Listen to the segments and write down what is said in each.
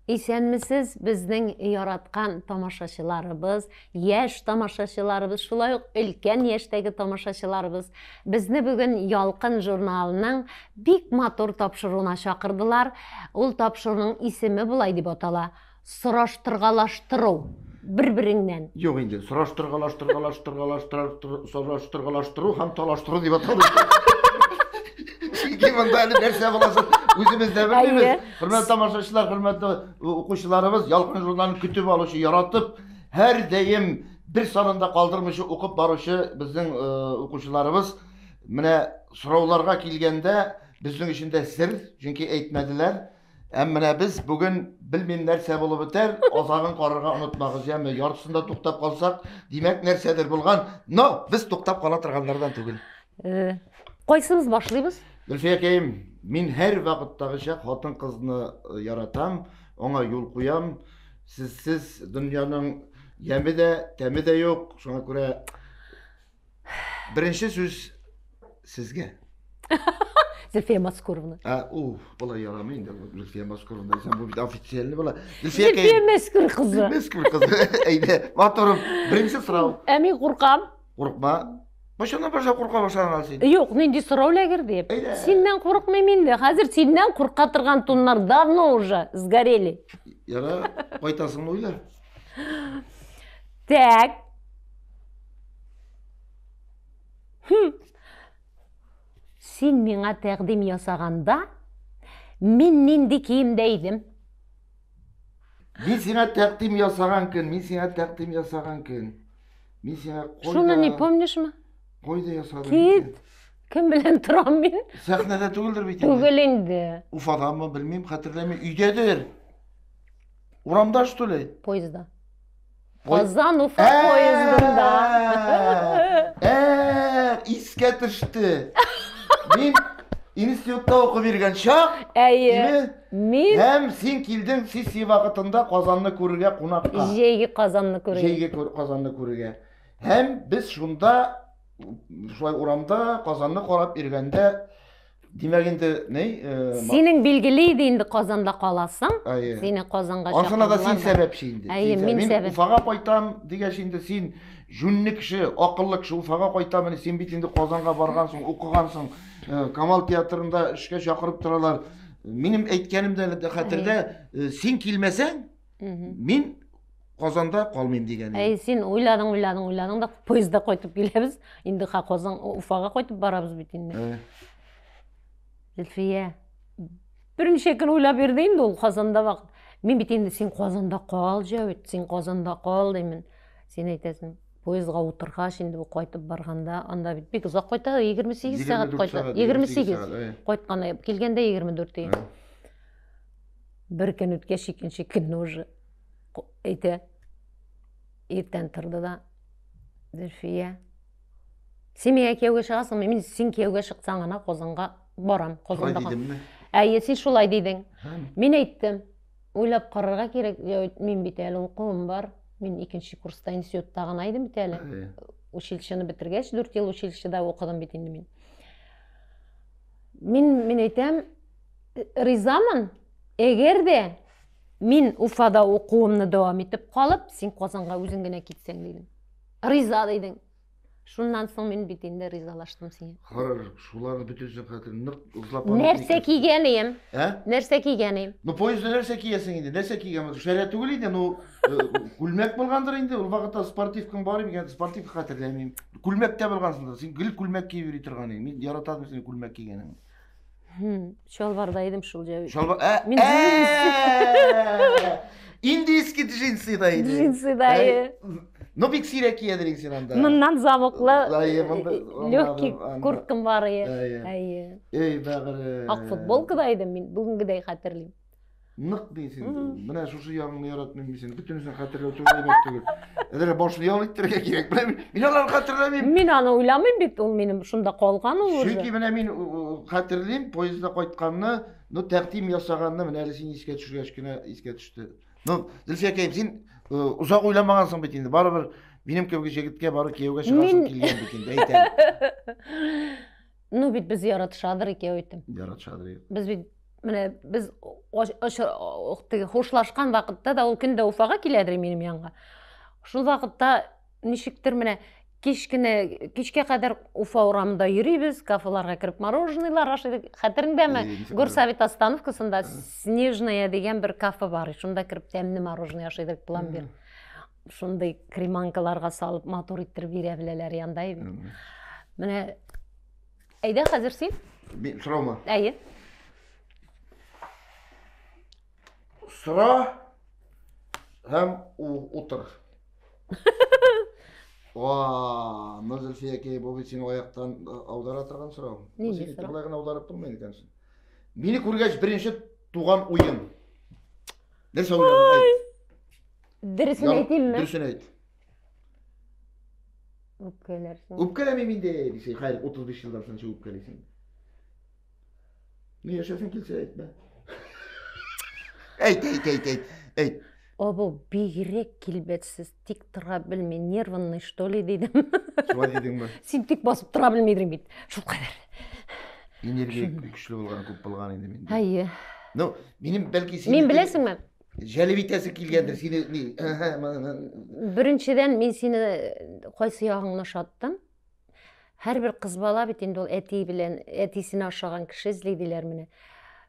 Исәнмесез, безнең яраткан тамашачыларыбыз, яшь тамашачыларыбыз, шулай ук өлкән яшьтәге тамашачыларыбыз, безне бүген Ялкын журналының бик матур тапшыруына чакырдылар. Ул тапшыруның исеме булай дип атала: сораштыргалаштыру бер-береңнән. Юк инде, сораштыргалаштыру һәм талаштыру дип аталды. Чөнки монда әле нәрсә буласын, үзебез дә белмибез. Хөрмәтле тамашачылар, хөрмәтле укучыларыбыз, Ялкын журналын көтүп алучы, яратып, һәр даим бер санында калдырмыйча укып баручы безнең укучыларыбыз менә сорауларга килгәндә безнең өчен дә сер, чөнки әйтмәделәр. Менә без бүген белмим нәрсә булып бетәр, азагын карарга онытмагыз, яме яртысында туктап калсак, димәк нәрсәдер булган. Но без туктап кала торганнардан түгел. Кайсыбыз башлыйбыз? Гөлфиякәем, мин һәр вакыттагыча хатын-кызны яратам, аңа юл куям. Сез дөньяның яме дә, тәме дә юк. Шуңа күрә беренче сүз сезгә. Зөлфия Маскуровна. Була ярамый инде, Зөлфия Маскуровна. Сен бу бит официальный була. Зөлфия Маскур кызы. Маскур кызы. Әйдә, матурым, беренче сорау. Мин куркам. Куркма. Башына баша курка башлаган син. Юк, нинди сорау ләгер дип. Синнән куркмыйм инде. Хәзер синнән курка торган туннар давно уже сгорели. Яра, кайтасыңмы уйла? Так. Син миңа тәкъдим ясаганда, мин нинди киемдә идем? Мин сиңа тәкъдим ясаган көн, Мин сиңа Шуны не помнишмы? Койда ясадым. Кит. Кем белән торам мин? Сәхнәдә түгелдер бит. Түгел инде. Уфадамы, белмим, хәтерләмим, өйдәдер. Урамда что ли? Поездда. Казан Уфа поездында. Искә төште. Мин институтта укып йөргән чак, мин һәм син килдең сессия вакытында Казанны күрергә кунакка. Җәйге Казанны күрергә. Җәйге Казанны күрергә. Һәм без шунда шулай урамда Казанны карап йөргәндә, димәк инде, синең билгеле иде инде Казанда каласың. Сине Казанга чакырдылар. Ансына да син сәбәпче инде. Мин сәбәп. Уфага кайтам дигәч инде син жүнле кеше, акыллы кеше, Уфага кайтам, син бит инде Казанга баргансың, укыгансың. Камал театрында эшкә чакырып торалар. Минем әйткәнем дә хәтердә, син килмәсәң, мин Казанда калмыйм дигән. Син уйладың да поездда кайтып киләбез. Инде Казан Уфага кайтып барабыз бит инде. Зөлфия, берничә көн уйлап йөрде инде ул Казанда вакыт. Мин бит инде син Казанда кал, Җавит, син Казанда кал димин. Син әйтәсең, поездга утыргач инде бу кайтып барганда, анда бит бик озак кайта, 28 сәгать кайта. 28. Кайтканда килгәндә 24. Бер көн үткәч икенче көнне уже әйтә. Иртән торды да, Зөлфия, син миңа кияүгә чыгасыңмы? Мин син кияүгә чыксаң гына Казанга барам, Казанда. Син шулай дидең. Мин әйттем, уйлап карарга кирәк, мин бит әле укуым бар. Мин икенче курста институтта гына идем бит әле. Училищены бетергәч, 4 ел училищеда укыдым бит инде мин. Мин әйтәм, ризамын. Әгәр дә мин Уфада укуымны дәвам итеп калып, син Казанга үзең генә китсәң дидем. Риза дидең. Шуннан соң мин бит инде ризалаштым сиңа. Харар, шуларны бөтенсен хәтер нык узлап Нәрсә кигәнем? Нәрсә кигәнем? Поездда нәрсә киясең инде? Нәрсә кигән? Шәрә түгел инде, күлмәк булгандыр инде. Ул вакытта спортивкаң бар иде, спортив хәтерләмим. Күлмәктә булгансың, син гел күлмәк киеп йөри торган идең. Мин яратам сине күлмәк кигәнең. Шалбарда идем шул җавит. Шалбар. Индийский джинсыда иде. Джинсыда. Ну бик сирәк киядең син анда. Моннан замоклы, легкий курткам бар иде. Бәгыре. Ак футболкада идем мин, бүгенгедәй хәтерлим. Нык дисең. Менә шушы ягыңны яратмыйм син. Бөтенсен хәтерләү түгел. Әдәле башны ял итәргә кирәк. Мин аларны хәтерләмим. Мин аны уйламыйм бит, ул минем шунда калган ул уже. Чөнки менә мин хәтерлим, поездда кайтканны, тәкъдим ясаганны, менә әле син искә төшергәч кенә искә төште. Зөлфия, син узак уйламагансың бит инде. Барыбер минем кебек җегеткә бары кияүгә чыгасың килгән бит инде, әйтәм. Ну бит без яратышадыр икәү итем. Яратышадыр. Без бит Менә без хушлашкан вакытта да ул көн дә Уфага киләдер минем янга. Шул вакытта ничектер менә кичкә кадәр Уфа урамында йөрибез, кафеларга кереп мороженыйлар ашыйдык. Хәтереңдәме? Горсовет остановкасында Снежная дигән бер кафе бар. Шунда кереп тәмле мороженое ашыйдык, пломбир. Шундай креманкаларга салып матур иттереп бирә беләләр яндай. Менә әйдә хәзер син? Сораума. Әйе. Sıra hem otur. Vaa, Zülfiye ki bu için ayaktan audara тұрған сұрау. Ne Seni сұрау? тырлайған аударып тұрмайды екенсің. Мені көргәч бірінші туған ойым. Ne söyledin? Ayt. Дөресен әйтим ми? Dürüsün ayt. Үпкәләрсең. Öpkelemeyim de diyse. Hayır, 35 yıldan sonra çok öpkelesin. Ne yaşasın kilse ayt be. Ayt. О, бу бигрәк килбәтсез, тик тора белми, нервный что ли дидем. Шулай дедің бе? Син тик басып тора белмидең бит. Шул кадәр. Энергия күчле булган, күп булган инде миндә. Әйе. Ну, минем бәлки син Мин беләсеңме? Җәлебитәсе килгәндер, сине Беренчедән мин сине кайсы ягыңны шаттым? Һәрбер кыз бала бит инде ул әти белән әтисенә охшаган кеше эзли диләр менә.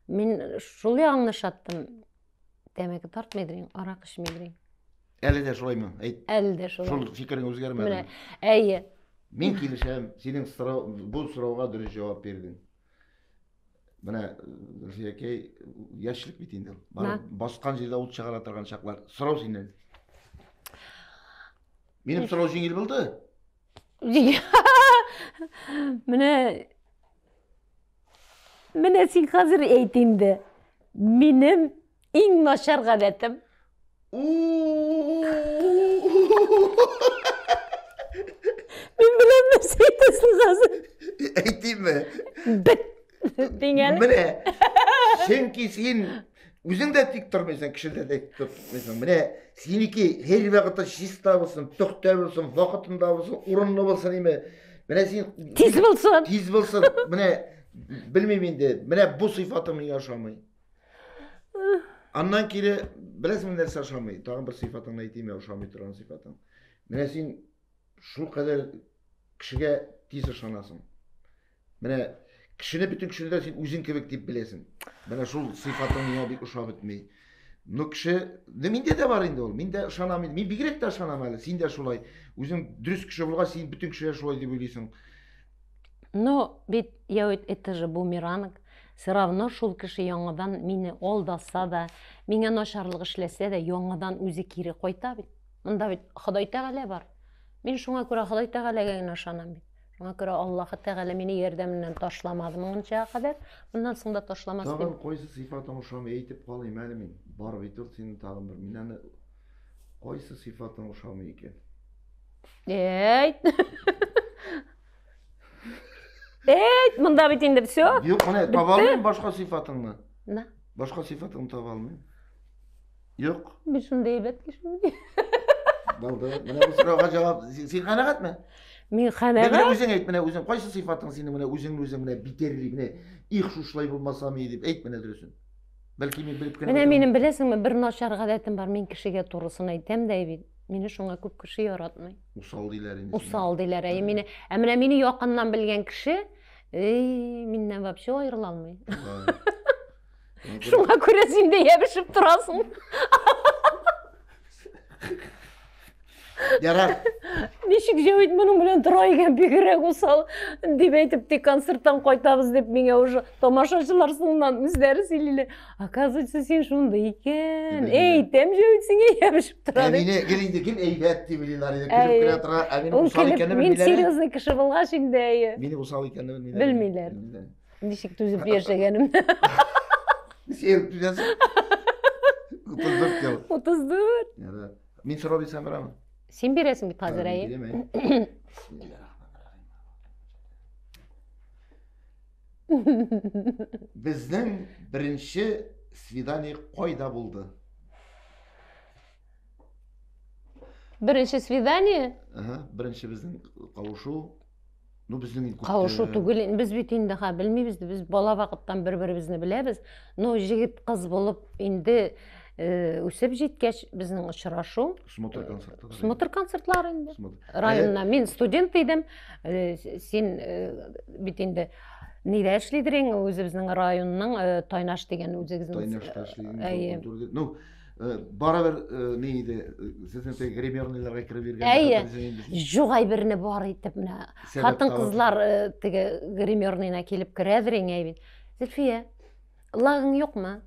Мин шул ягыңны шаттым. Дәмәк тартмыйдың, арак эчмәйдең. Әле дә шулаймы? Әйт. Әле дә шулай. Шул фикерең үзгәрмәде. Менә, әйе. Мин килешәм, синең бу сорауга дөрес җавап бирдең. Менә Зülfiye яшьлек бит инде. Баскан җирдә ут чыгара торган чаклар. Сорау синнән. Минем сорау җиңел булды. Менә син хәзер әйт инде. Минем иң начар гадәтем. Мин беләм нәрсә әйтәсең хәзер. Әйтим ми? Бит. Дигән. Менә сенки син үзең дә тик тормыйсың, кеше дә тик тормыйсың. Менә синеки һәр вакытта чиста булсын, төхтә булсын, вакытында булсын, урынлы булсын име. Менә син Тиз булсын. Тиз булсын. Менә белмим инде. Менә бу сыйфатың миңа ошамый. Аннан кире беләсең нәрсә ошамый? Тагын бер сыйфатыңны әйтим, ошамый торган сыйфатың. Менә син шул кадәр кешегә тиз ошанасың. Менә кешене бүтән кешеләр син үзең кебек дип беләсең. Менә шул сыйфатың миңа бик ошап бетми. Ну кеше, миндә дә бар инде ул. Мин дә ошанам инде. Мин бигрәк тә ошанам әле. Син дә шулай. Үзең дөрес кеше булгач, син бүтән кешеләр шулай дип уйлыйсың. Но бит это же бумеранг. Все равно шул кеше яңадан мине алдаса да, миңа начарлык эшләсә дә, яңадан үзе кире кайта бит. Монда бит Ходай Тәгалә бар. Мин шуңа күрә Ходай Тәгаләгә генә ышанам бит. Шуңа күрә Аллаһ Тәгалә мине ярдәменнән ташламады монча кадәр. Моннан соң да ташламас дип. Тагын кайсы сыйфатың ошамый әйтеп калыйм әле мин. Бар бит ул синең тагын бер. Мин аны кайсы сыйфатың ошамый икән? Әйт. Әйт, монда бит инде всё. Юк, менә таба алмыйм башка сыйфатыңны. На. Башка сыйфатыңны таба алмыйм. Юк. Мин шундый әйбәт кеше. Булды. Менә бу сорауга җавап син канәгатьме? Мин Менә ханага. үзең әйт, менә үзең кайсы сыйфатың синең менә үзең менә битерли, менә их шушлай булмасам дип әйт менә дөресен. Бәлки мин белеп Менә минем беләсеңме, бер начар гадәтем бар, мин кешегә турысын әйтәм дә бит. Мине шуңа күп кеше яратмый. Усал диләр инде. Усал диләр, мине. Менә мине якыннан белгән кеше, миннән вообще аерыла алмый. Шуңа күрә син дә ябышып торасың. Ярар. Ничек җавит моның белән тора икән бигрәк усал дип әйтеп, тик концерттан кайтабыз дип миңа уже тамашачылар соңнан үзләре сөйлиләр. Оказывается, син шундый икән. Әйтәм җавит сиңа ябышып тора дип. Мине гелинде ким әйбәт дип биләр иде. Килеп кенә тора, мине усал икәнне Мин белмиләр. серьезный кеше булгач инде. Мине усал икәнне Белмиләр. Ничек түзеп яшәгәнемне. Син түзәсең. 34 ел. 34. Ярар. Мин сорау бирсәм барамы? Син бирәсең бит хәзер әйе. Безнең беренче свидание кайда булды? Беренче свидание? Беренче безнең кавышу Ну біздің кабышуу түгүл, биз бит инде билмейбиз, биз бала вакыттан бири-бирибизди билебиз. Но жигит кыз болуп инде өсүп жеткеч биздин учурашуу, смотр концертлары инде. Районна мен студент идим. Сен бит инде неде эшлейдир эң өзүбүздүн райондун Тайнаш деген өзүбүздүн. Тайнаш. Ну барабер нейди, сиздин гримерныйларга кирип берген. Жугай бирине бар итип мына хатын-кызлар тиги гримерныйна келип киредир эң айбит. Зульфия, лагың жокму?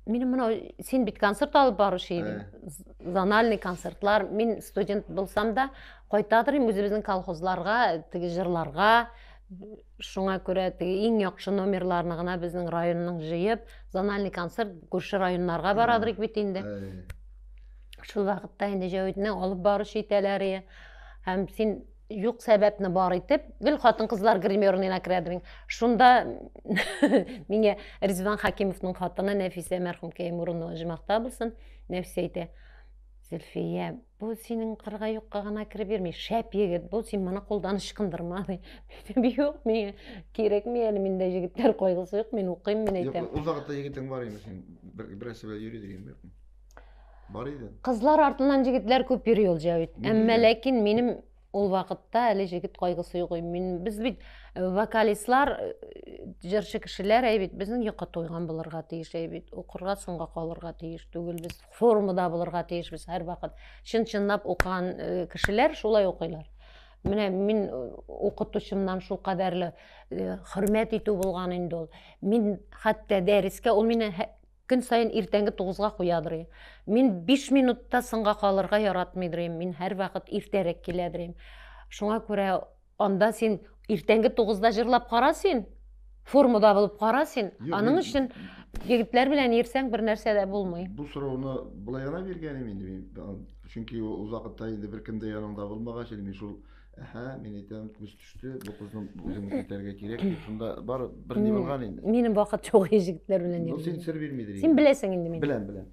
Мен мына сен бит концерт алып барушы едиң. Зональный концертлар. Мен студент болсам да койтадыр өзүбүздүн колхозларга, тиги жырларга. Шуңа көрө тиги эң жакшы номерларын гана биздин райондун жыйып, зональный концерт көршү райондарга барадыр бит инде. Ушул вакытта инде жөйдүнө алып барушы ителери. Һәм сен юк себепни бар итип, гүл хатын-кызлар гримерныйна киредир. Шунда менге Ризван Хакимовдун хатыны Нәфисе мәрхүм Кемурунова жымакта булсын. Нәфисе әйтә: Зульфия, бу сенин кырга юкка гана кирип бермей, шәп егет, бу сен мана колдан ышкындырма. Юк, менге керекми эле, менде жигиттер койгусу жок, мен укуйм, мен әйтәм. Ул вакытта егетең бар эми, сен бир нәрсә йөридер эми. Бар иде. Кызлар артынан жигитлер көп йөри ул жабыт. Әмма ләкин менин ул вакытта әле жигит койгусу жок. Биз бит вокалистлар, жырчы кишилер әйбит, биздин юкка тойган булырга тиеш әйбит, укырга соңга калырга тиеш түгел, биз формада булырга тиешбиз һәр вакыт. Чын-чынлап укыган кишилер шулай укыйлар. Менә мен укытучымдан шул кадәрле хөрмәт итү булган инде ул. Мен хәтта дәрескә ул мине күн сайын иртәнге 9-га куядыр. Мен 5 минутта соңга калырга яратмыйдыр. Мен һәр вакыт иртәрәк киләдер. Шуңа күрә анда сен иртәнге 9-да җырлап кара сен. Формада булып кара сен. Аның өчен егетләр белән йөрсәң бер нәрсә дә булмый. Бу сорауны булай гына биргәнем инде. Чөнки ул вакытта инде бер кем дә янымда булмагач, мен шул мен әйтәм, күз төште, бу кызны үзем китәргә кирәк дип, шунда бар бер ни булган инде. Минем вакыт чок егетләр белән йөрдем. Син сер бирмидер. Син беләсең инде мине. Беләм.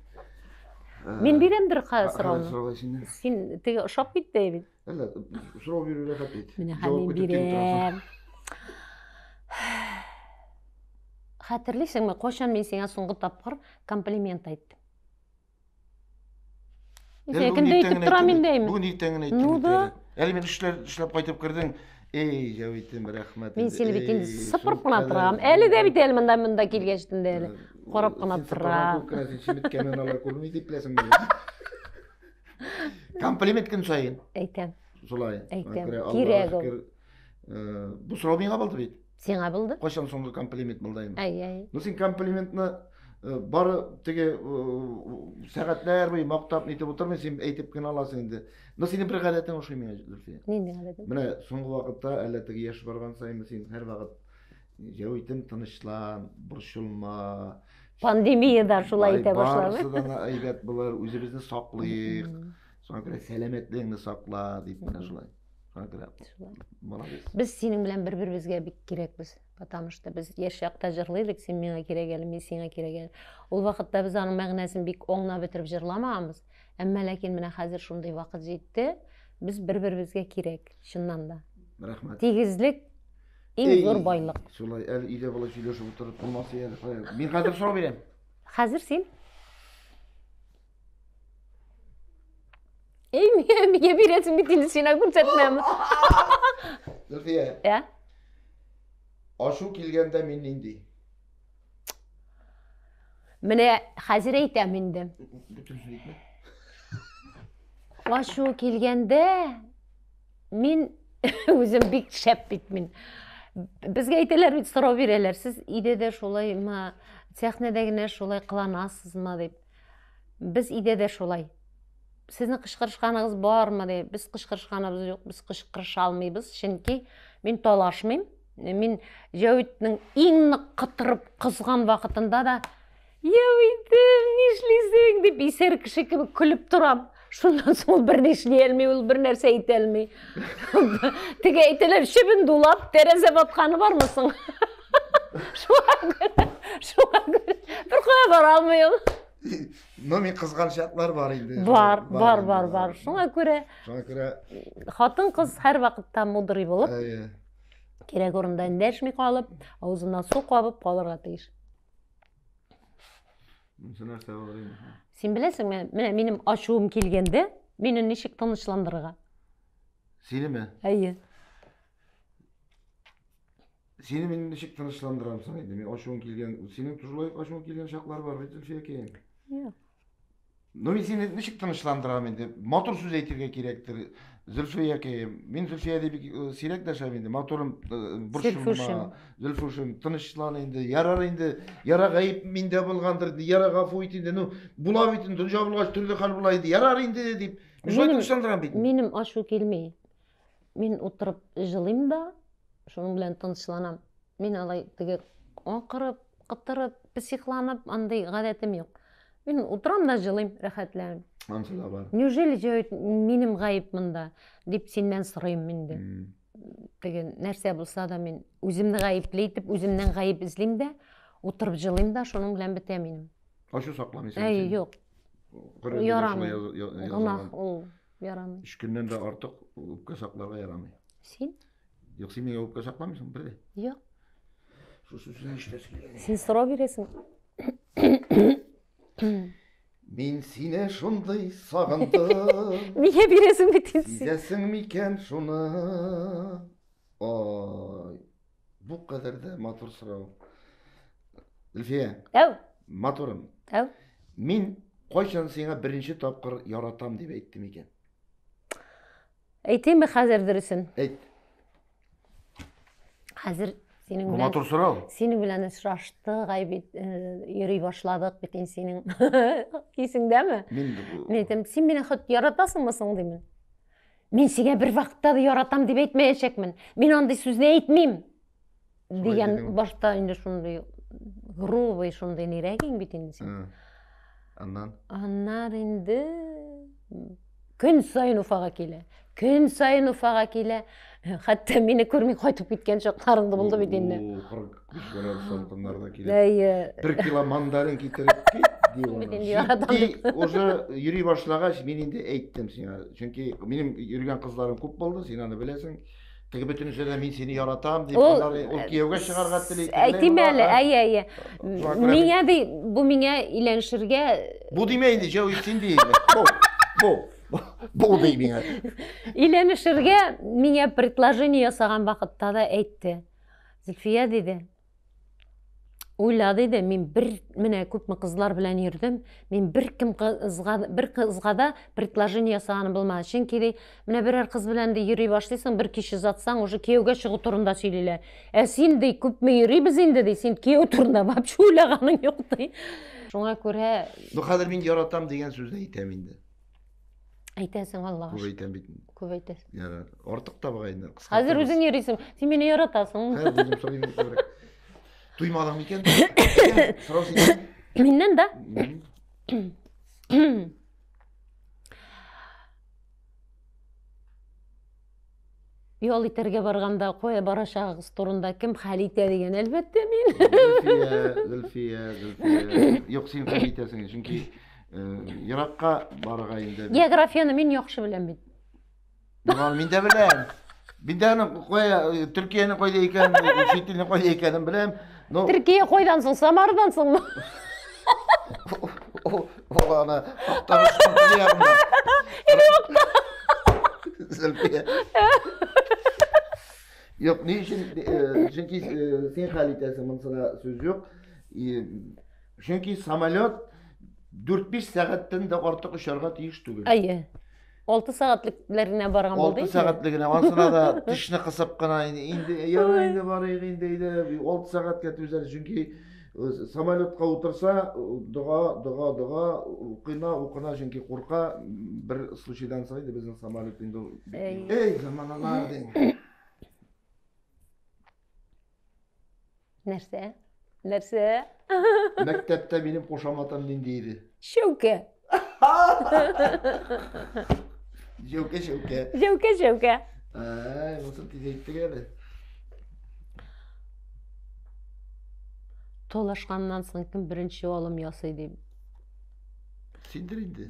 Мен бирәмдер сорауны. Син теге ошап китте бит. Әллә, сорау бирүгә хәтле. Менә мен бирәм. Хәтерлисеңме, кайчан мен сиңа соңгы тапкыр комплимент айттым? Сен кемдә әйтеп торам инде? Бу нитәңне әйттем. Әле мен эшләп кайтып кирдең. Эй, җавитем, рәхмәт. Мен сине бит инде сыпырып кына торам. Әле дә бит әле монда килгәчтен дә әле. Карап кына торам. Комплимент көн сайын. Әйтәм. Шулай. Кирәк ул. Бу сорау миңа булды бит. Сиңа булды? Кайчан соңгы комплимент булды? Ай. Ну син комплиментны бары теге сәгатьләр буе мактап нитеп утырмый, син әйтеп кенә аласың инде. Но синең бер гадәтең ошый миңа, Зульфия. Нинди гадәтең? Менә соңгы вакытта әллә теге яшь барган сайын син һәр вакыт җавитем, тынычлан, борчылма. Пандемияда шулай әйтә башлады. Барысы да әйбәт булыр, үзебезне саклыйк. Соңга күрә сәламәтлегеңне сакла дип менә шулай. Biz senin bilen bir-birimizge bik kerekbiz. Потому что biz yaş yakta jırlıydık, sen mena kerek elim, men sena kerek elim. Ol vaqtda biz anın мәгънәсен bik oňlap bitirip jırlamamız. Әмма ләкин менә хәзер шундый вакыт җитте, biz bir-birimizge kerek, şundan da. Рәхмәт. Тигезлек иң зур байлык. Шулай, әле өйдә була сөйләшеп утырып булмаса әле. Мин хәзер сорау бирәм. Хәзер син? Миңа бирәсең бит инде сиңа күрсәтмәм. Зульфия. Я? Ашу килгәндә мин нинди? Менә хәзер әйтәм инде. Бөтенсен әйтмә. Ашу килгәндә мин үзем бик шәп бит мин. Безгә әйтәләр бит, сорау бирәләр. Сез идәдә шулаймы, цехнәдә генә шулай кыланасызмы дип. Без идәдә шулай. Sizin kışkırışkanınız var mı diye. Biz kışkırışkanımız yok, biz kışkırışa almayız. Çünkü ben talaşmayım. Ben Javit'nin en kıtırıp kızgan vakitinde da Javit'im ne işleysen deyip iser kişi gibi külüp duram. Şundan sonra bir ne işleyelmey, bir nerse eğitelmey. Tege eğteler şebin dolap, tereze batkanı var mısın? Şuna göre bir kadar almayım. No men kızgan şartlar var idi. Var. Şuna göre Hатын kız her vakitte mudri bulup. Керек орында үндәшмей калып, аузына су кабып калырга тиеш. Нәрсә булыр инде? Сен беләсеңме, менә минем ачуым килгәндә, мине ничек тынычландырырга? Синеме? Әйе. Сені мен ничек тынычландырам соң инде? Мен ачуың килгән, синең тужлай ачуың килгән шаклар бар бит, Зөлфия әкәй. Юк. Ну мен сені ничек тынычландырам инде? Матур сүз әйтергә кирәктер. Зөлфия әкәй, мин Зөлфия дип сирәк дәшәм инде. Матурым Зөлфушем. Зөлфушем, тынычлан инде. Ярар инде. Яра гаип миндә булгандыр. Яра гафу ит инде. Ну, була бит инде. Дөнья булгач төрле хәл була инде. Ярар инде дип. Шулай тынычландырам бит. Минем ачу килмей. Мин утырып жылыйм да, шуның белән тынычланам. Мин алай теге акырып, кытырып, психланып, андай гадәтем юк. Мин утырам да жылыйм, рәхәтләнеп. Ансы да бар. Неужели җәүит минем гаип монда дип синнән сорыйм инде. Теге нәрсә булса да мин үземне гаипле итеп, үземнән гаип эзлим дә, утырып жылыйм да, шуның белән бетә минем. Ачу сакламыйсың. Әй, юк. Ярамый. Ярамый. Гынах ул ярамый. 3 көннән дә артык үпкә сакларга ярамый. Син? Юк, син миңа үпкә сакламыйсың бер дә. Юк. Шушы сүзне ишетәсең. Син сорау бирәсең. Мин сине шундый сагындым. Нигә бирәсең бит син? Сизәсең микән шуны? Ой, бу кадәр дә матур сорау. Зөлфия, Әу, матурым. әу. Мин кайчан сиңа беренче тапкыр яратам дип әйттем икән? Әйтәмме хәзер дөресен? Әйт. Хәзер синең Бу белән матур сорау. синең белән очраштык, йөри башладык бит инде синең. Исеңдәме? Мин Мен әйтәм, син мине хат яратасыңмы соң димен. Мин сиңа бер вакытта да яратам дип әйтмәячәкмен. Мин андый сүзне әйтмим. Дигән дидең. башта инде шундый грубый шундый нирәгең бит инде син. Аннан Аннан инде көн сайын Уфага килә. Көн сайын Уфага килә. Хәтта мине күрми кайтып киткән чакларың да булды бит инде. 45 градус салкыннарда килә. Әйе. 1 кило мандарин китереп кит ди Бит инде аны. яратам дип. Уже йөри башлагач мин инде әйттем сиңа. Чөнки минем йөргән кызларым күп булды, син аны беләсең. Теге бөтенесе дә мин сине яратам дип, алар ул кияүгә чыгарга тели. Әйтим әле, әйе. Миңа ди, бу миңа өйләнешергә, Бу димә инде, җау син ди. Бу ди миңа. өйләнешергә миңа предложение ясаган вакытта да әйтте. Зөлфия диде. Уйла диде, мин бер менә күпме кызлар белән йөрдем, мин бер кызга да предложение ясаганы булмады. Чөнки ди, менә берәр кыз белән дә йөри башлыйсың, бер кич узатсаң, уже кияүгә чыгу турында сөйлиләр. Ә син ди, күпме йөрибез инде ди, син кияү турында вообще уйлаганың юк ди. Шуңа күрә Бу хәзер мин яратам дигән сүзне әйтәм инде. әйтәсең Аллага. Бу әйтәм бит. Күп әйтәсең. Яра, артык та буга инде. Хәзер үзең йөрисең, син мине яратасың. Хәзер үзем сорыйм инде. Туймадың микән? Сорау син. Миннән да. Yol итәргә барганда кая барачагыз турында кем хәл итә дигән әлбәттә мин. Зөлфия. Юк, син хәл итәсең, чөнки еракка барырга инде. Географияны мин яхшы беләм бит. Буган мин дә беләм. Мин дә аны кая, Төркиянең кайда икәнен, чит илнең кайда икәнен беләм. Ну, Төркия кайдан соң, Самардансыңмы? Ул аны Актаныштан килгәннәр. Зөлфия. Yok, ne için? Çünkü sen kalitesi mesela söz yok. Çünkü samolyot 4-5 saatten de artık uçarga tiyiş tugul. Әйе. 6 сәгатьлекләренә барган булды. 6 saatligine ansına da dişini kısıp kana indi yara indi var indi 6 saatga tüzer çünkü samolyotka otursa dua okuna çünkü korka bir случайдан saydı bizim samolyot indi. Ey zamanlar den. Нәрсә? Нәрсә? Mektepte benim koşamatam dindiydi. Şövke. Şevke. Şövke. Nasıl diyecektik öyle? Толашканнан соң кем беренче алым ясый дип. Sindir indi.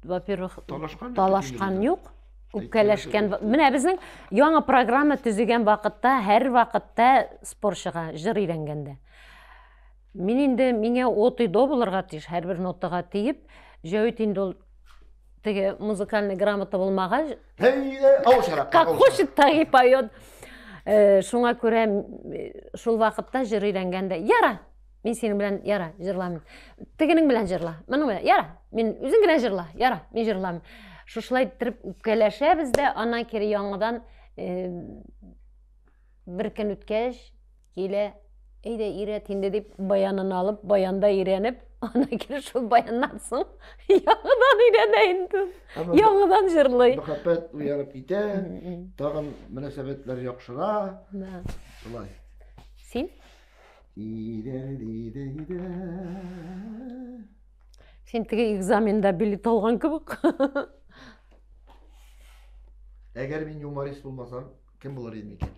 Во-первых, Талашкан талашкан юк. үпкәләшкән. Менә безнең яңа программа төзегән вакытта, һәр вакытта спортчыга җыр өйрәнгәндә. Мин инде миңа до булырга тиеш, һәрбер нотага тиеп, Җәүит инде ул теге музыкальный грамота булмагач, как хочет, так и поет. Шуңа күрә шул вакытта җыр өйрәнгәндә, яра, мин синең белән яра, җырламыйм. Тегенең белән җырла, моның белән яра, мин үзең генә җырла, яра, мин җырламыйм. Шушылай итеп үпкәләшәбез дә, аннан кире яңадан бер көн үткәч, килә, әйдә өйрәт инде дип баянын алып, баянда өйрәнеп, аннан кире шул баяннан соң яңадан өйрәнә инде. Яңадан җырлый. Мәхәббәт уянып китә, тагын мөнәсәбәтләр яхшыра. Шулай. Син? Син теге экзаменда билет алган кебек. Әгәр мин юморист булмасам, кем булыр идем икән?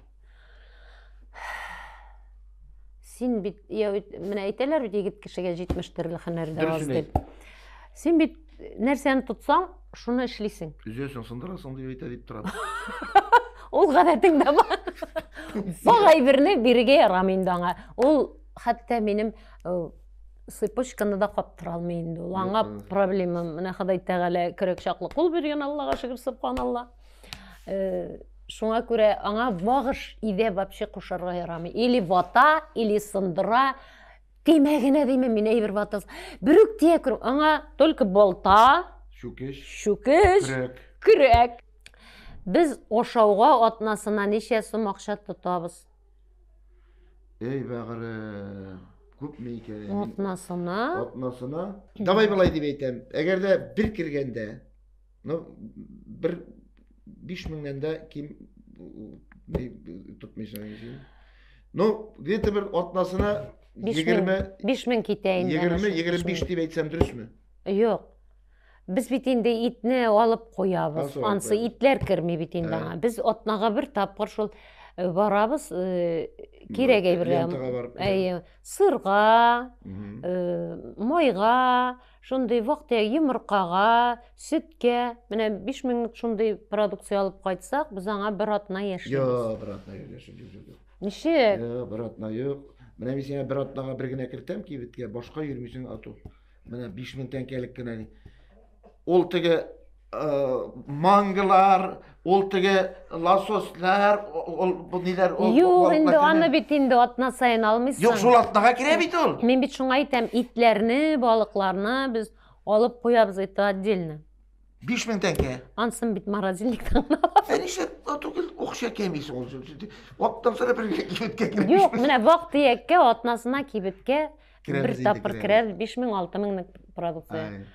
Син бит, менә әйтәләр бит, егет кешегә 70 төрле һөнәрдә аз дип. Син бит нәрсәне тотсаң, шуны эшлисең. Үзең сындырасың дип әйтә дип торам. Ул гадәтеңдә бар. Багай берне бирегә ярамый инде аңа. Ул хәтта минем сыпочканы да каптыра алмый инде. Ул аңа проблема. Менә Ходай Тәгалә көрәк чаклы кул биргән, Аллага шөкер, субханалла. Шуңа күрә аңа вагыш иде вообще кушарга ярамый. Или вата, или сындыра. Тимәгенә димә, мин әйбер ватас. Бүрек тия күр. Аңа только болта, шүкеш, көрәк. Biz ошауга атнасына ничә сум акча тотабыз? Эй, бәгыре, күпме икән? Атнасына? Давай былай дип әйтәм. Әгәр дә бер кергәндә, бер 5000-нән дә ким тотмыйсың инде. Где-то бер атнасына 5000 китә инде. 20-25 дип әйтсәм дөресме? Юк. Biz bit инде итне алып куябыз. Ансы итләр керми бит инде аңа. Biz атнага бер тапкыр шул барабыз, кирәк әйберләр. Сырга, майга, шундый вакытта йомыркага, сөткә, менә 5000 шундый продукция алып кайтсак, без аңа бер атна яшибез. Юк, бер атна яшибез. Ничек? Бер атна юк. Менә мин сиңа бер атнага бер генә кертәм кибеткә, башка йөрмисең ату. Менә 5000 тәңкәлек кенә. Ул теге мангылар, ул теге лосослар, ул ниләр, ул... Юк, инде аны бит инде атна сайын алмыйсың. Юк, шул атнага керә бит ул. Мин бит шуңа әйтәм, итләрне, балыкларны без алып куябыз ите отдельно. 5000 тәңкә. Ансын бит морозильниктан. Нишлә түгел акча кемисең ул? Аттан сара бер кибеткә керә. Юк, менә вакыты якка атнасына кибеткә бер тапкыр керә, 5000-6000 продукция.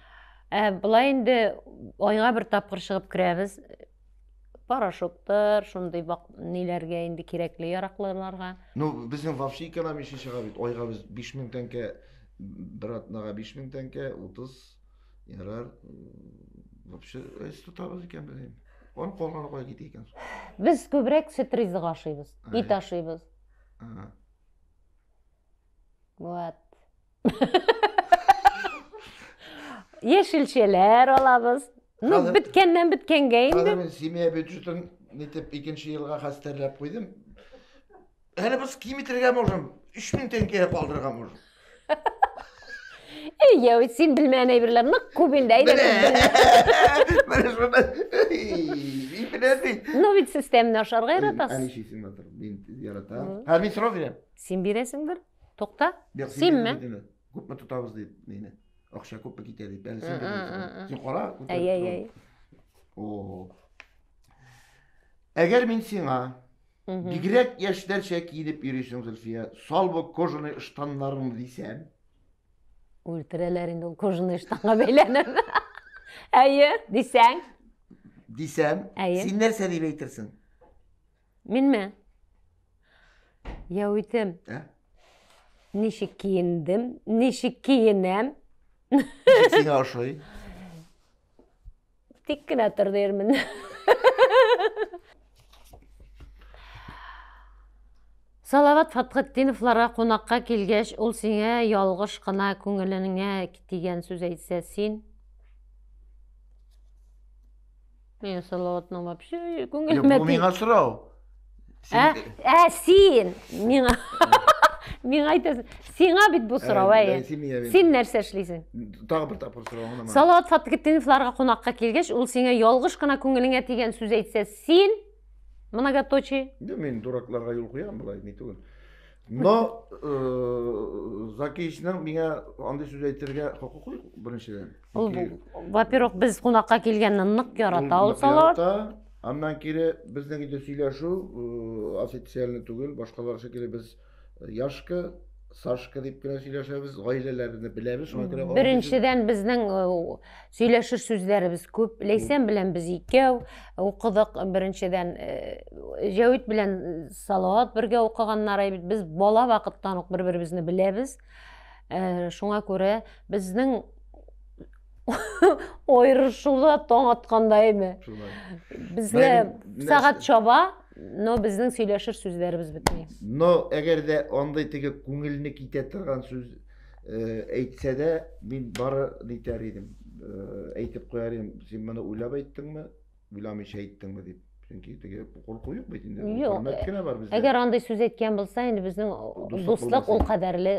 Былай инде айга бер тапкыр чыгып керәбез. Порошоктар, шундый ниләргә инде кирәкле яраклыларга. Безнең вообще экономия чыга бит. Айга без 5000 тәңкә, бер атнага 5000 тәңкә, 30 ярар. Вообще, тотабыз икән беләм. Аны калганы кая китә икән? Без күбрәк сөт ризыгы ашыйбыз, ит ашыйбыз. Вот. Yeşilçeler alabız. Bitkenden bitkenge indi. Хәзер мен семья бюджетын нитеп 2нче елга хәстәрләп куйдым. Әле без киметергә можым, 3000 тәңкә калдырырга можым. Я син белмәгән әйберләр нык күп инде әйдә. Менә шуны. Ну бит системаны ашарга яратасың. Әни шисен матыр, мин яратам. Һәр мин сорап бирәм. Син бирәсеңдер. Тукта. Синме? Күпме тотабыз дип, мине. Акча күпме китә дип, әле син беләсең. Син кара. Ай. Әгәр мин сиңа бигрәк яшьләрчә киенеп йөрисең, Зөлфия, салбы кожаный штаннарың дисәм, ультралар инде ул кожаный штанга бәйләнер. Әйе, дисәң? Дисәм, син нәрсә дип әйтерсең? Минме? Я үйтем. Ничек киендем, ничек киенәм? Сиңа ошый. Тик кенә тор дермен. Салават Фатхетдиновларга кунакка килгәч, ул сиңа ялгыш кына күңеленеңә тигән сүз әйтсә, син Мен салауатына вообще Yok, көңіліме bu mena sırao. Сен, мен айтасың, сеңа бит бұл сұрау, сен нәрсе эшлисең? Тағы бір тапқыр сұрауын. Салауат Фатыгетдиновларға қонаққа келгеш, ол сеңе ялғыш қана көңіліңе тиген сөз айтса, сен многоточие. Мен дуракларға жол қоямын, бұлай не түгіл. Но Закишның меңа андай сөз айтырға құқық қой, біріншіден. Во-первых, біз қонаққа келгенні нық ярата, ол Салауат. Андан кері біздің үйде сөйлешу официальный түгел, башқалар шекелі біз Яшка, Сашка деп кіре сөйлешеміз, ғайлелерді білеміз. Біріншіден біздің сөйлешір сөздеріміз көп. Лейсен білен біз екеу оқыдық. Біріншіден Жәуит білен Салауат бірге оқығаннар, біз бала вақыттан бір-бірімізді білеміз. Шуңа көре біздің ойырышуда тоң атқандай ме? Бізге сағат чаба, но біздің сөйлешір сөздеріміз бітмей. Но егер де ондай теге көңіліне кете тұрған сөз әйтсе де, мен бары нетер едім, әйтіп қояр едім, сен мұны ойлап айттың ма, ойламайша айттың ма деп. Çünkü теге қол қойық бейтінде. Жоқ, егер андай сөз еткен болса, енді біздің достық ол қадәрлі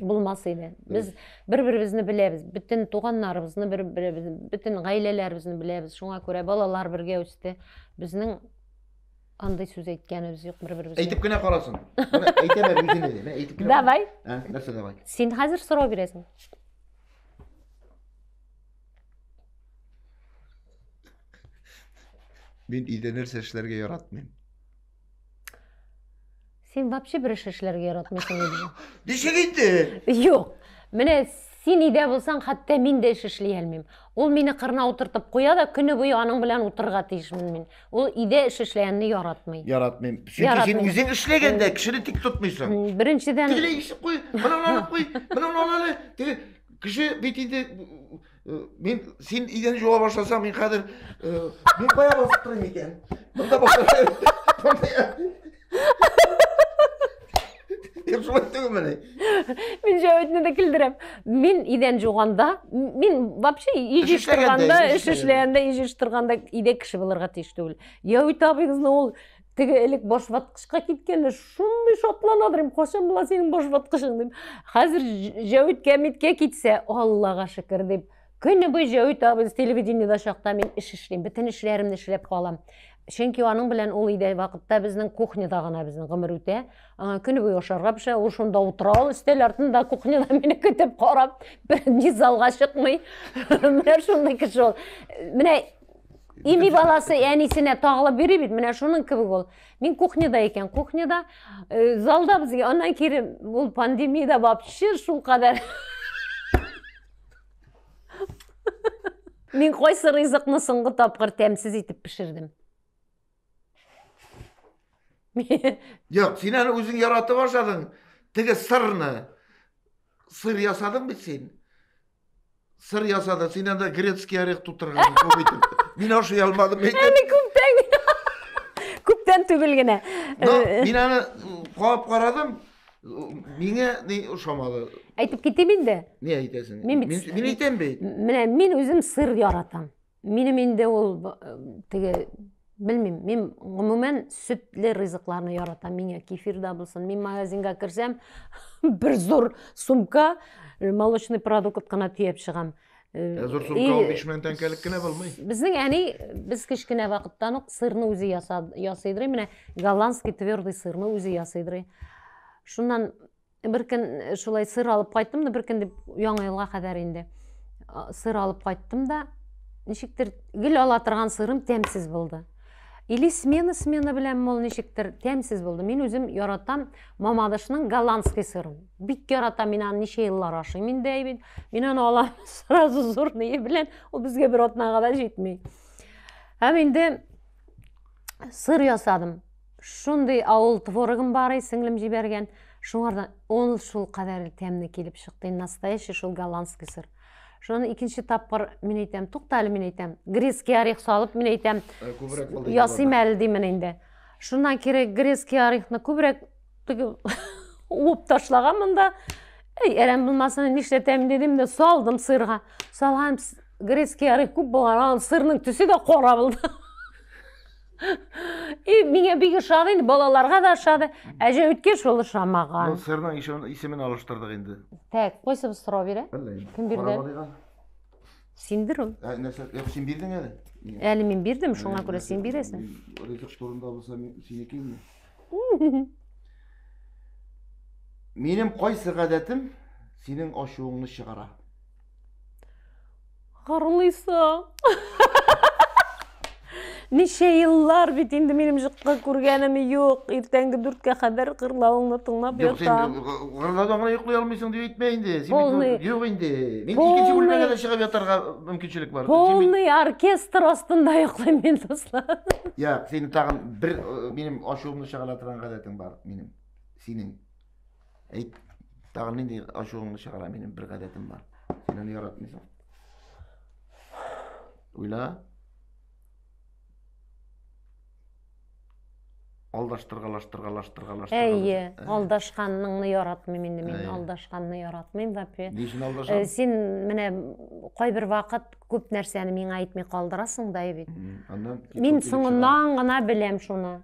болмас еді. Біз бір-бірімізді білеміз, бүтін туғандарымызды білеміз, бүтін ғайлелерімізді білеміз. Шуңа көре балалар бірге өсті. Біздің андай сөз еткеніміз жоқ бір-бірімізді. Әйтіп кіне қарасын. Әйтемер өзіне де. Давай. Нәрсе давай. Сен қазір сұрау бересің. Мен үйде нәрсе ішлерге яратмайм. Сен вообще бір ішлерге яратмайсың еді. Неше кетті? Жоқ. Міне сен үйде болсаң, қатта мен де ішлей алмайм. Ол мені қырына отыртып қояды, күні бойы аның білән отырға тиішмін мен. Ол үйде ішлегенді яратмай. Яратмайм. Сен өзің ішлегенде кішіні тік тұтмайсың. Біріншіден... Тігіле ішіп қой, мынау алып, кіші бетінде мен сен үйден жоға башласам, мен қадір мен қоя басып тұрайым екен. Мұнда башласам. Деп солай түгі мәне. Мен Жәуитні де күлдірем. Мен үйден жоғанда, мен вообще ежеш тұрғанда, ежеш тұрғанда үйде кіші болырға тешті өл. Жәуит абыңызны ол тігі әлік бош ватқышқа кеткенде шындай шотланадырым, қошам бұла сенің бош ватқышың дейм. Қазір Жәуит кәметке кетсе, Аллаға шүкір деп. Күні бой Жәуит абыз телевидениеда шақта мен іш ішлейм, бітін ішлерімді ішлеп қалам. Шенки аның білән ол үйде вақытта біздің кухняда ғана біздің ғымыр өте. Күні бой ошарға біше, ошында отырал, үстел артында кухняда мені көтіп қарап, бірінде залға шықмай. Міне шындай кіші ол. Міне еми баласы әнесіне тағылы бере бейді, міне шының кібі ол. Мен кухняда екен, кухняда залда бізге, онан кері ол пандемияда вообще шул қадар. Мен қойсы ризықны соңғы тапқыр тәмсіз етіп пішірдім. Жоқ, сен әні өзің яратып ашадың. Теге сырны. Сыр ясадың бет сен. Сыр ясады. Сен әні грецкий орех тұттырған. Мен ашай алмадым. Әні көптен. Көптен түгілгені. Мен әні қауап қарадым. Мене не ұшамады. Айтып кетемін де. Не айтасың? Мен айтам бе? Мен өзім сыр яратам. Менде ол теге білмейм. Мен ғымымен сүтлі ризықларны яратам. Мене кефир да болсын. Мен магазинға кірсем, бір зор сумка молочный продукт қана түйеп шығам. Зор сумка ол 5000 теңгелік кіне болмай. Біздің әне, біз кішкене вақыттан сырны өзі ясайдыры. Мене голландский твердый сырны өзі ясайдыры. Шуннан бір күн шулай сыр алып қайттым да, бір күн деп яңайлға қадар енді сыр алып қайттым да, нешіктір гүл ала тұрған сырым тәмсіз болды. Или смена білем ол нешіктір тәмсіз болды. Мен өзім яратам мамадышының голландский сырын. Бик яратам, мен аны неше еллар ашым. Мен дәйбен, мен аны алам сразу зор нeye білен, ол бізге бір отнаға да жетмей. Әменде сыр ясадым. Шундай ауыл творығым бары, сіңлім жіберген. Шуңардан ол шул қадар тәмні келіп шықты. Настоящий шул голландский сыр. Шуны екінші тапқыр мен айтам, тоқталы мен айтам. Грецкий орех салып мен айтам. Ясым әлі деймін енді. Шунан керек грецкий орехны көбірек оп ташлағанмын да. Әрем бұлмасыны нештетем дедім де салдым сырға. Салғаным грецкий орех көп болған, анан сырның түсі де қора болды. Менге бigi шады, енді балаларға да шады. Әже өткен жолы шамаған. Сырның исемен алыштырдық енді. Так, қойсы біз сұрау бере? Кім берді? Сендір ол. Сен бердің әлі? Әлі мен бердім, шоңа көре сен бересің. Ризық турында болса сен екенмін. Менің қойсы ғадетім сенің ашуыңны шығара. Қарылыйса. Неше yıllar бит инде минем жыққа көргенім жоқ. Ертеңгі 4-ке қадар қырлауыңны тыңлап ятам. Қырлауыңны ұйықлай алмайсың деп айтма енді. Жоқ енді. Мен екінші бөлмеге де шығып ятарға мүмкіншілік бар. Полный оркестр астында ұйықлаймын мен достар. Я, сенің тағын бір менің ашуымны шығаратын ғадетің бар менің. Сенің. Айт, тағын нендей ашуыңны шығара менің бір ғадетім бар. Сен оны яратмайсың. Ойла. Алдаштырғалаштырғалаштырғалаштырға. Әйе, алдашқаныңны яратмайм енді мен алдашқанны яратмайм вапе. Нешін алдашам? Сен менә қой бір вақыт көп нәрсені мен айтмай қалдырасың да бит. Мен соңынан ғана білем шуны.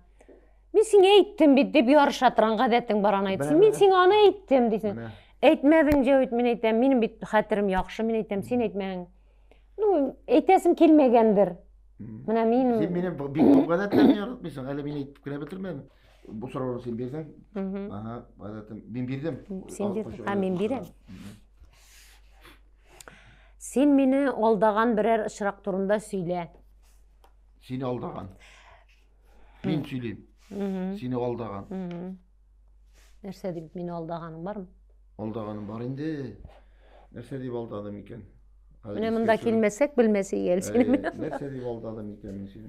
Мен сеңе айттым бит деп ярыша тұрған ғадетің баран айтсын. Мен сеңе аны айттым дейсің. Әйтмәдің жауит мен айтам. Менің бит хәтерім яқшы мен айтам. Сен айтмәң. Ну, әйтәсім келмегендір. Мына мен сен менен бик көп ғадеттерін яратмайсың. Әлі мен айтып кіре бітірмедім. Бұл сұрауын сен бердің. Аха, ғадетім. Мен бердім. Сен бердің. Мен берем. Сен мені алдаған бірер шырақ турында сөйле. Сені алдаған. Мен сөйлейм. Сені алдаған. Нәрсе деп мені алдағаның бар ма? Алдағаның бар енді. Нәрсе деп алдадым екен. Міне мұнда келмесек білмесе ел сені мен. Нәрсе деп алдадым екен мен сені.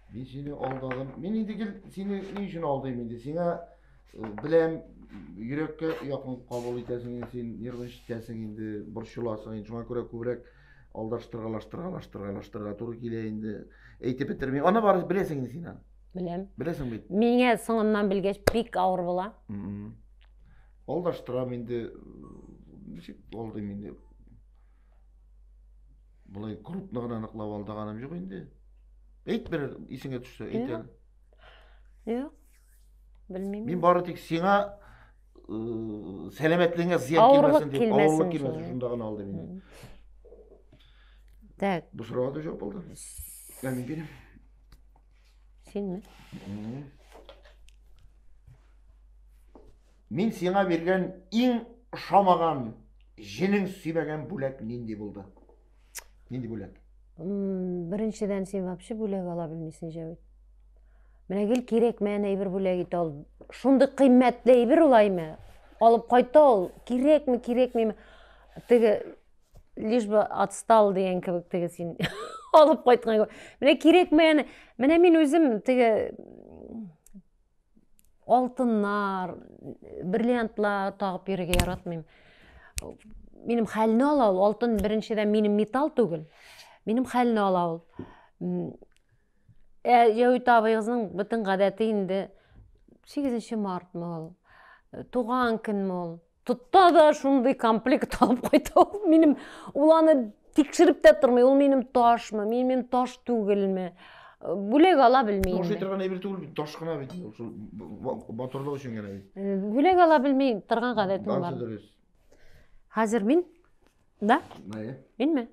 Мен сені алдадым. Мен енді кел сені не үшін алдаймын енді. Сені білем, жүрекке яқын қабыл етесің, сен нервын шітесің енді, бұршыласың, шуңа көре көбірек алдаштырға туры келе енді. Әйтеп бітірмей. Ана бар білесің енді сені. Білем. Білесің бейт. Менге соңынан білгеш бик ауыр бола. Алдаштырам енді. Алдаймын енді. Бұлай крупнығын анықлап алдағаным жоқ енді. Әйт бір есіңе түсті, әйт әлі. Жоқ, білмеймін. Мен бары тек сеңа сәлеметлігіңе зиян келмесін деп, ауырлық келмесін шындағын алды мен. Так. Бұл сұрауға да жоқ болды. Мен берем. Сен ме? Мен сеңа берген ең шамаған, женің сүймеген бөлек ненде болды? Ненде бөлек? Біріншіден сен вообще бөлек ала білмейсің жауит. Міне кел керек мән әйбір бөлек ет ол. Шунды қимметлі әйбір олаймы? Алып қайта ол. Керек ме? Тігі, лишь бы отстал деген кебек тігі сен алып қайтқан кебек. Міне керек мән, міне мен өзім тігі алтынлар, бриллиантлар тағып беруге яратмайм. Менің хәліні ала ол. Алтын біріншіден менің металл түгіл. Менің хәліні ала ол. Жауит абайғызның бүтін ғадеті енді 8 март ма ол. Туған күн ма ол. Тұтта да шундай комплект алып қойды ол. Менің оланы текшіріп те тұрмай. Ол менің таш ма? Менің таш түгіл ме? Бөлек ала білмеймін. Тош етірген әйбір түгіл, тош қына бейді. Батырлық үшін гәне бейді. Бөлек ала білмеймін. Тұрған ғадетім бар. Қазір мен? Да? Мен ме?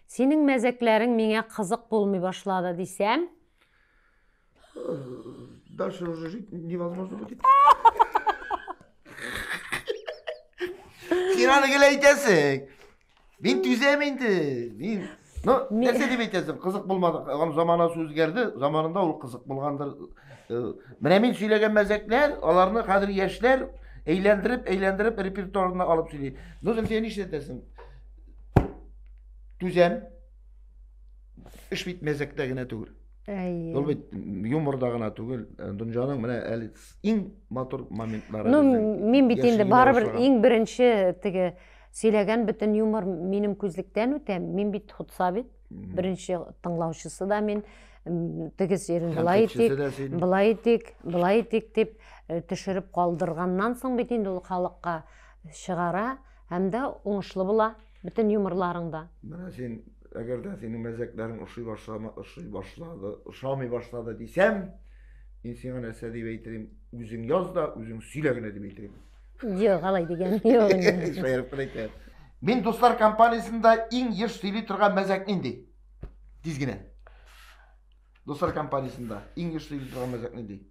Сенің мәзәкләрің менге қызық болмай башлады десем? Дальше уже жить невозможно будет. Сен аны келе айтасың. Мен түзем енді. Нәрсе деп айтасың, қызық болмады. Заманасы өзгерді, заманында ол қызық болғандар. Міне мен сөйлеген мәзәкләр, оларны қазір яшьләр eğlendirip repertuarına alıp söyleyeyim. Nozum sen işletesin. Түзем. Іш бит мезекте генә түгел. Ул бит юморда гына түгел. Дөньяның менә әле иң матур моментлары. Ну, мен бит инде барыбер иң беренче теге сөйләгән бөтен юмор минем күзлектән үтә. Мен бит хутса бит. Беренче тыңлаучысы да мен теге жерин былай итик дип төшереп калдырганнан соң бит инде ул халыкка чыгара. Һәм дә уңышлы була бөтен юморларыңда. Менә син, әгәр дә синең мәзәкләрең ошамый башлады дисәм, мин сиңа нәрсә дип әйтерим, үзең яз да, үзең сөйлә генә дип әйтерим. Юк, алай дигән юк инде. Шаярып кына әйтәм. Мин дуслар компаниясында иң еш сөйли торган мәзәк нинди? Тиз генә. Дуслар компаниясында иң еш сөйли торган мәзәк нинди?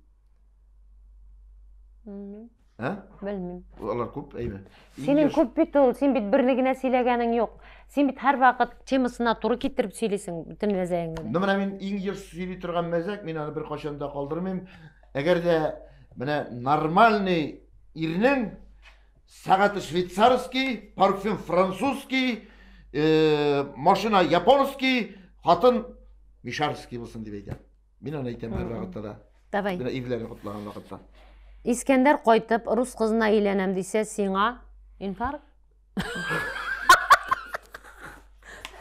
Белмим. Алар күп, әйме. Синең күп бит ул, син бит берне генә сөйләгәнең юк. Син бит һәр вакыт темасына туры китереп сөйлисең бөтен мәзәгеңне. Менә мин иң еш сөйли торган мәзәк, мин аны бер кашан да калдырмыйм. Әгәр дә менә нормальный ирнең сәгате швейцарский, парфюм французский, машина японский, хатын мишарский булсын дип әйтәм. Мин аны әйтәм һәр вакытта да. Давай. Менә ирләрне кутлаган вакытта. Искәндәр кайтып рус кызына өйләнәм дисә, сиңа инфаркт.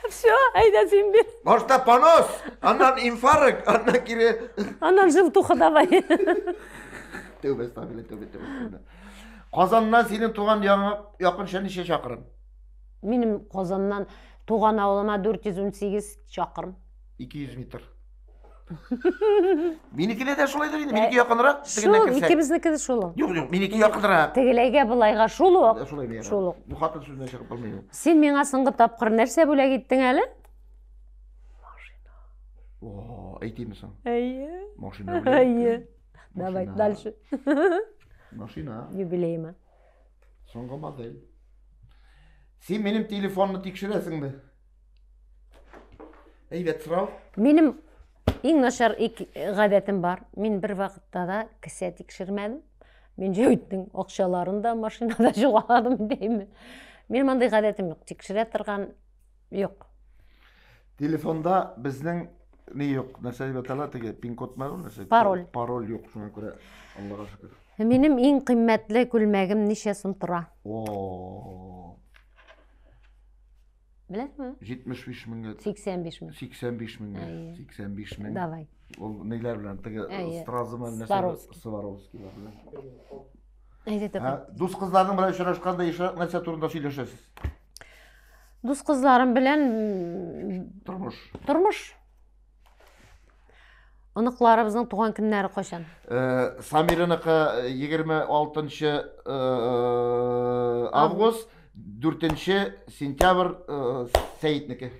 Всё, әйдә син бир. Башта понос, аннан инфаркт, аннан кире. Аннан жылтуха давай. Тәүбә, тәүбә. Казаннан синең туган якын ничә чакрым? Минем Казаннан туган авылыма 418 чакрым. 200 метр. Минеке дә шулайдыр инде, минеке якынрак. Шул, икебезнеке дә шул. Юк, минеке якынрак. Тегеләйгә булайга шул ук. Шулай дия. Шул ук. Бу хатын сүзенә чыгып булмый. Син миңа соңгы тапкыр нәрсә бүләк иттең әле? О, әйтимме соң? Әйе. Машина. Әйе. Давай, дальше. Машина. Юбилейма. Соңгы модель. Син минем телефонны тикшерәсеңме? Әйбәт сорау. Минем иң начар гадәтем бар. Мин бер вакытта да кесә тикшермәдем. Мин җөйттем акчаларын да машинада җугаладым димме. Минем андый гадәтем юк. Тикшерә торган юк. Телефонда безнең ни юк? Нәрсә дип атала теге пин-код мәгълүм нәрсә? Пароль. Пароль юк, шуңа күрә Аллага шөкер. Минем иң кыйммәтле күлмәгем ничә сум тора? О. Беләсеңме? 75 меңгә. 85 мең. 85 меңгә. 85 мең. Давай. Ул ниләр белән теге Стразымы нәрсә? Сваровский белән. Әйтә. Дус кызларның белән очрашканда нәрсә турында сөйләшәсез? Дус кызларым белән Тормыш. Оныкларыбызның туган көннәре качан? Самирыныкы 26 август, 4 сентябрь Сәйитнеке.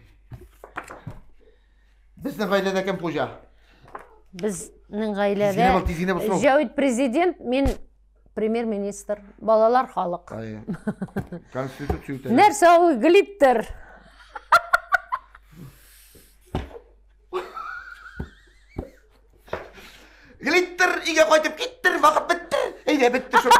Безнең гаиләдә кем хуҗа? Безнең гаиләдә Җавит президент, мин премьер-министр, балалар халык. Конституция үтә. Нәрсә ул глиттер? Глиттер игә кайтып киттер, вакыт бетте. Әйдә бетте шул.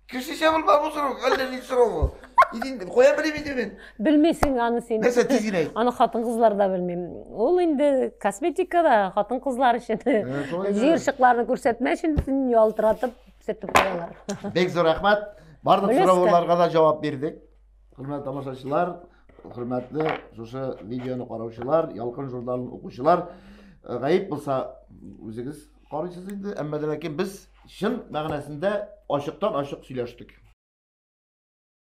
Кешечә булма бу сорау, әллә ни сорау? Идин куя белим инде мин. Белмисең аны син. Нәрсә тиз генә? Аны хатын-кызлар да белмим. Ул инде косметикада хатын-кызлар өчен җыерчыкларны күрсәтмә өчен ялтыратып сәтеп куялар. Бек зур рәхмәт. Барлык сорауларга да җавап бирдек. Хөрмәтле тамашачылар, хөрмәтле шушы видеоны караучылар, Ялкын журналын укучылар, гаип булса үзегез карыйсыз инде, әмма дә ләкин без чын мәгънәсендә ачыктан ачык сөйләштек.